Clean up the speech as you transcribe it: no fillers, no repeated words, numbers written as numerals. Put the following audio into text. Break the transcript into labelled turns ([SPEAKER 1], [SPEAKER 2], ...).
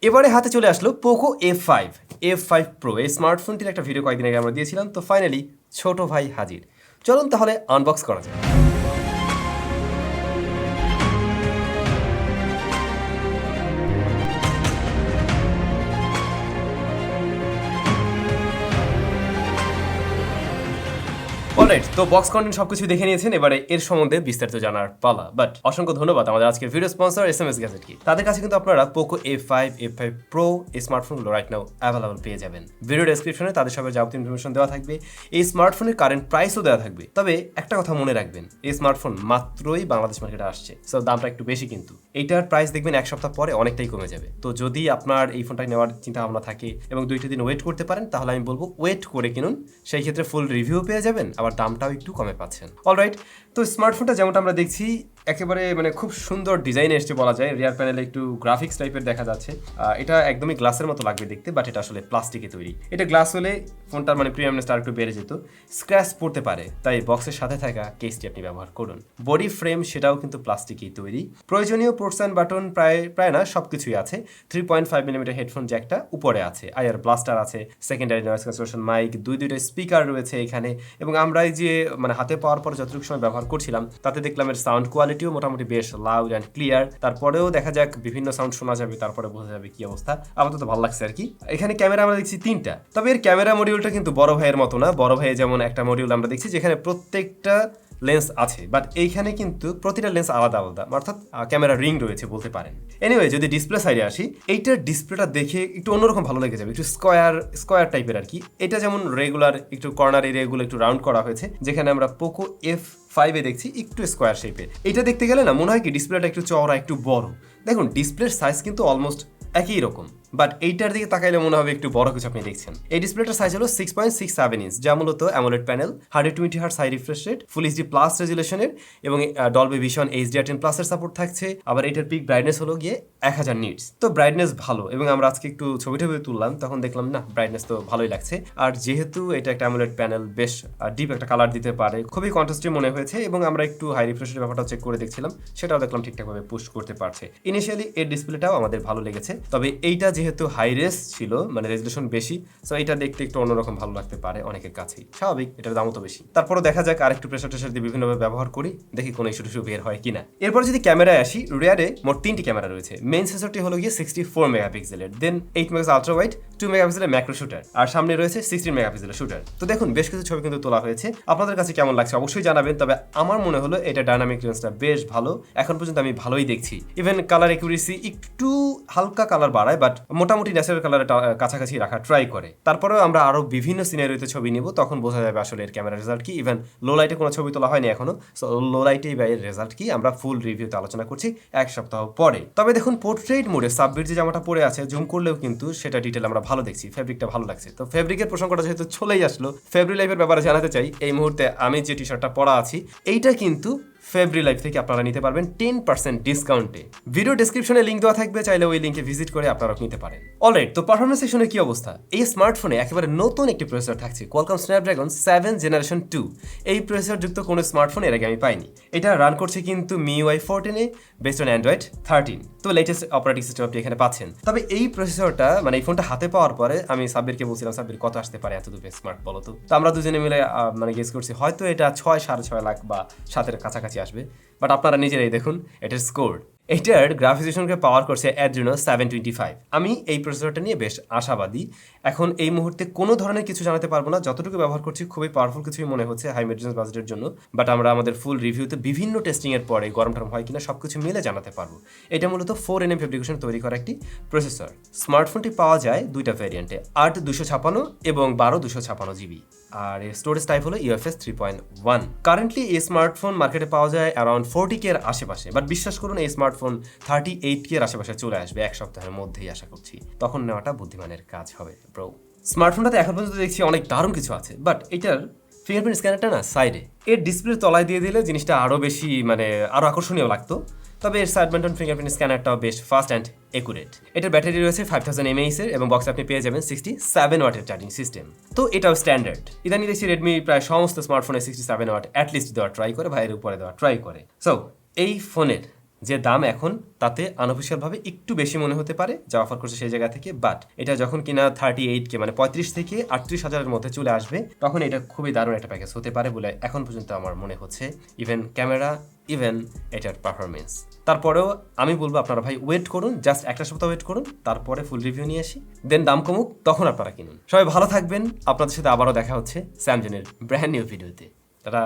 [SPEAKER 1] এবারে হাতে চলে আসলো পোকো F5 Pro। এই স্মার্টফোনটির একটা ভিডিও কয়েকদিন আগে আমরা দিয়েছিলাম, তো ফাইনালি ছোট ভাই হাজির। চলুন তাহলে আনবক্স করা যায়। অলরাইট, তো বক্স কন্টেন্ট সবকিছু দেখে নিয়েছেন, এবারে এর সম্বন্ধে বিস্তারিত জানার পালা। বাট অসংখ্য ধন্যবাদ আমাদের আজকের ভিডিও স্পন্সর গ্যাজেট কি। তাদের কাছে কিন্তু আপনারা পোকো F5 Pro এই স্মার্টফোনগুলো রাইট নাও অ্যাভেলেবল পেয়ে যাবেন। ভিডিও ডেসক্রিপশনে তাদের সবাই যাবতীয় ইনফরমেশন দেওয়া থাকবে, এই স্মার্টফোনের কারেন্ট প্রাইসও দেওয়া থাকবে। তবে একটা কথা মনে রাখবেন, এই স্মার্টফোন মাত্রই বাংলাদেশ মার্কেটে আসছে, সো দামটা একটু বেশি, কিন্তু এইটার প্রাইস দেখবেন এক সপ্তাহ পরে অনেকটাই কমে যাবে। তো যদি আপনার এই ফোনটা নেওয়ার চিন্তা ভাবনা থাকে এবং 2টা দিন ওয়েট করতে পারেন, তাহলে আমি বলবো ওয়েট করে কিনুন। সেই ক্ষেত্রে ফুল রিভিউ পেয়ে যাবেন, আবার দামটাও একটু কমে পাচ্ছেন। অলরাইট, তো স্মার্টফোনটা যেমনটা আমরা দেখছি একেবারে খুব সুন্দর ডিজাইন এসছে বলা যায়। রিয়ার প্যানেলে একটু গ্রাফিক্স টাইপের দেখা যাচ্ছে। এটা একদমই গ্লাসের মতো লাগবে দেখতে, বাট এটা আসলে প্লাস্টিকে তৈরি। এটা গ্লাস হলে ফোনটার প্রিমিয়ামনেসটা আরেকটু বেড়ে যেত। স্ক্র্যাচ পড়তে পারে, তাই বক্সের সাথে থাকা কেসটি আপনি ব্যবহার করুন। বডি ফ্রেম সেটাও কিন্তু প্লাস্টিকই তৈরি। প্রয়োজনীয় পোর্টস অ্যান্ড বাটন প্রায় না সবকিছুই আছে। 3.5mm হেডফোন জ্যাকটা উপরে আছে, আইআর ব্লাস্টার আছে, সেকেন্ডারি নয়েজ ক্যান্সেলেশন মাইক, দুইটা স্পিকার রয়েছে এখানে। এবং আমরা এই যে হাতে পাওয়ার পর যতটুকু সময় ব্যবহার করছিলাম, তাতে দেখলাম এর সাউন্ড কোয়ালিটিও মোটামুটি বেশ লাউড অ্যান্ড ক্লিয়ার। তারপরেও দেখা যাক বিভিন্ন সাউন্ড শোনা যাবে, তারপরে বোঝা যাবে কি অবস্থা। আপাতত ভালো লাগছে আর কি। এখানে ক্যামেরা আমরা দেখছি 3টা, তবে এর ক্যামেরা মডিউলটা কিন্তু বড় ভাইয়ের মতো না। বড় ভাইয়ে যেমন একটা মডিউল আমরা দেখছি যেখানে প্রত্যেকটা লেন্স আছে, বাট এইখানে কিন্তু প্রতিটা লেন্স আলাদা আলাদা, অর্থাৎ ক্যামেরা রিং রয়েছে বলতে পারেন। এনিওয়ে, যদি ডিসপ্লে সাইডে আসি, এইটার ডিসপ্লেটা দেখে একটু অন্যরকম ভালো লেগে যাবে, একটু স্কোয়ার টাইপের আর কি। এটা যেমন রেগুলার একটু কর্নার এরিয়াগুলো একটু রাউন্ড করা হয়েছে, যেখানে আমরা পোকো F5 দেখছি একটু স্কোয়ার শেপের। এটা দেখতে গেলে না মনে হয় কি ডিসপ্লেটা একটু চওড়া, একটু বড়। দেখুন ডিসপ্লের সাইজ কিন্তু অলমোস্ট একই রকম, বাট এইটার দিকে তাকাইলে মনে হবে একটু বড় কিছু আপনি দেখছেন। এই ডিসপ্লেটার সাইজ হলো 6.67 ইঞ্চ, যা মূলত AMOLED panel, 120Hz high refresh rate, full HD plus রেজুলেশনের এবং ডলবি ভিশন HDR10+ এর সাপোর্ট থাকছে। আবার এটার পিক ব্রাইটনেস হলো গিয়ে 1000 নিটস। তো ব্রাইটনেস ভালো, এবং আমরা আজকে একটু ছবি তুললাম, তখন দেখলাম না ব্রাইটনেস তো ভালোই লাগছে। আর যেহেতু এটা একটা অ্যামোলেড প্যানেল, বেশ ডিপ একটা কালার দিতে পারে, খুবই কন্ট্রাস্টি মনে হয়েছে। এবং আমরা একটু হাই রিফ্রেশের ব্যাপারটা চেক করে দেখছিলাম, সেটাও দেখলাম ঠিকঠাকভাবে পুশ করতে পারছে। ইনিশিয়ালি এর ডিসপ্লেটাও আমাদের ভালো লেগেছে, তবে এইটা যেহেতু হাই রেস ছিল, রেজুলেশন বেশি, সো এটা দেখতে একটু অন্যরকম ভালো লাগতে পারে অনেকের কাছেই, স্বাভাবিক, এটার দামও তো বেশি। তারপরে দেখা যাক আর একটু প্রেসার টেসার দিয়ে বিভিন্নভাবে ব্যবহার করি, দেখি কোনো ইস্যু বের হয় কিনা। এরপর যদি ক্যামেরায় আসি, রিয়ারে মোট 3টি ক্যামেরা রয়েছে। মেইন সেন্সরটি হলো গিয়ে 64 মেগাপিক্সেলের, দেন 8 মেগাপিক্সেল আলট্রা ওয়াইড, 2 মেগাপিক্সেলের ম্যাক্রো শুটার, আর সামনে রয়েছে 16 মেগাপিক্সেলের শুটার। তো দেখুন বেশ কিছু ছবি কিন্তু তোলা হয়েছে, আপনাদের কাছে কেমন লাগছে অবশ্যই জানাবেন। তবে আমার মনে হলো এটা ডাইনামিক রেঞ্জটা বেশ ভালো, এখন পর্যন্ত আমি ভালোই দেখছি। ইভেন কালার অ্যাকুরেসি একটু হালকা কালার বাড়ায়, বাট মোটামুটি ন্যাচারাল কালারের কাছাকাছি রাখা ট্রাই করে। তারপরেও আমরা আরো বিভিন্ন সিনারিওতে ছবি নিব, তখন বোঝা যাবে আসলে এর ক্যামেরার রেজাল্ট কি। ইভেন লো লাইটে কোনো ছবি তোলা হয়নি এখনো, সো লো লাইটে এর রেজাল্ট কি আমরা ফুল রিভিউতে আলোচনা করছি এক সপ্তাহ পরে। তবে দেখুন পোর্ট্রেট মোডে সাব্বির যে জামাটা পরে আছে, জুম করলেও কিন্তু সেটা ডিটেল আমরা ভালো দেখছি, ফেব্রিকটা ভালো লাগছে। তো ফেব্রিকের প্রসঙ্গটা যেহেতু চলেই আসলো, ফেব্রি লাইফের ব্যাপারে জানাতে চাই। এই মুহূর্তে আমি যে টি শার্টটা পরা আছি, এইটা কিন্তু ফেব্রি লাইফ থেকে আপনারা নিতে পারবেন 10% ডিসকাউন্টে। ভিডিও ডেসক্রিপশনে লিঙ্ক দেওয়া থাকবে, চাইলে ওই লিঙ্কে ভিজিট করে আপনারা নিতে পারেন। অলরাইট, তো পারফরম্যান্স সেকশনের কি অবস্থা? এই স্মার্টফোনে একেবারে নতুন একটি প্রসেসর থাকছে, কোয়ালকম স্ন্যাপড্রাগন 7 জেনারেশন 2। এই প্রসেসর যুক্ত কোনো স্মার্টফোন এর আগে আমি পাইনি। এটা রান করছে কিন্তু MIUI 14-এ, বেসড অন অ্যান্ড্রয়েড 13। তো লেটেস্ট অপারেটিং সিস্টেম আপনি এখানে পাচ্ছেন। তবে এই প্রসেসরটা এই ফোনটা হাতে পাওয়ার পরে আমি সাব্বিরকে বলছিলাম, সাব্বির কত আসতে পারে এত দুটো স্মার্ট বলো তো? তো আমরা দুজনে মিলে গেস করছি হয়তো এটা 6-6.5 লাখ বা 7-এর কাছাকাছি আসবে। বাট আপনারা নিজেরাই দেখুন এটার স্কোর। এটার গ্রাফিক্সকে পাওয়ার করছে Adreno 725। আমি এই প্রসেসরটা নিয়ে বেশ আশাবাদী। এখন এই মুহূর্তে কোনো ধরনের কিছু জানাতে পারবো না, যতটুকু ব্যবহার করছি খুবই পাওয়ারফুল কিছুই মনে হচ্ছে হাই মেনটেন্যান্স বাজেটের জন্য। বাট আমরা আমাদের ফুল রিভিউতে বিভিন্ন টেস্টিং এর পরে গরম টরম হয় কিনা সবকিছু মিলে জানাতে পারবো। এটা মূলত 4nm ফেব্রিকেশন তৈরি করা একটি প্রসেসর। স্মার্টফোনটি পাওয়া যায় 2টা ভ্যারিয়েন্টে, 8/256 এবং 12/256 GB। আর এর স্টোরেজ টাইপ হলো UFS 3.1। কারেন্টলি এই স্মার্টফোন মার্কেটে পাওয়া যায় অ্যারাউন্ড 40K এর আশেপাশে, বাট বিশ্বাস করুন এই স্মার্টফোন 38K এর আশেপাশে চলে আসবে এক সপ্তাহের মধ্যেই আশা করছি। তখন নেওয়াটা বুদ্ধিমানের কাজ হবে ব্রো। স্মার্টফোনটাতে এখন পর্যন্ত দেখছি অনেক দারুণ কিছু আছে, বাট এটার ফিঙ্গারপ্রিন্ট স্ক্যানারটা না সাইডে, এর ডিসপ্লে তলায় দিয়ে দিলে জিনিসটা আরও বেশি আরও আকর্ষণীয় লাগতো। তবে এর সাইড মাউন্টেড ফিঙ্গারপ্রিন্ট স্ক্যানারটাও বেশ ফাস্ট অ্যান্ড একুরেট। এটার ব্যাটারি রয়েছে 5000 mAh এর এবং বক্সে আপনি পেয়ে যাবেন 67 ওয়াটের চার্জিং সিস্টেম। তো এটাও স্ট্যান্ডার্ড। ইদানি দেখছি রেডমি প্রায় সমস্ত স্মার্টফোনে 67 ওয়াট অ্যাটলিস্ট দেওয়া ট্রাই করে, ভাইয়ের উপরে দেওয়া ট্রাই করে। সো এই ফোনের যে দাম এখন তাতে আনঅফিসিয়ালভাবে একটু বেশি মনে হতে পারে যা অফার করছে সেই জায়গা থেকে, বাট এটা যখন কিনা 38K মানে 35 থেকে 38,000-এর মধ্যে চলে আসবে তখন এটা খুবই দারুণ একটা প্যাকেজ হতে পারে বলে এখন পর্যন্ত আমার মনে হচ্ছে। ইভেন ক্যামেরা, ইভেন এটার পারফরমেন্স। তারপরেও আমি বলবো আপনারা ভাই ওয়েট করুন, জাস্ট একটা সপ্তাহ ওয়েট করুন, তারপরে ফুল রিভিউ নিয়ে আসি, দেন দাম কমুক, তখন আপনারা কিনুন। সবাই ভালো থাকবেন, আপনাদের সাথে আবারও দেখা হচ্ছে স্যামজনের ব্র্যান্ড নিউ ভিডিওতে। টাটা।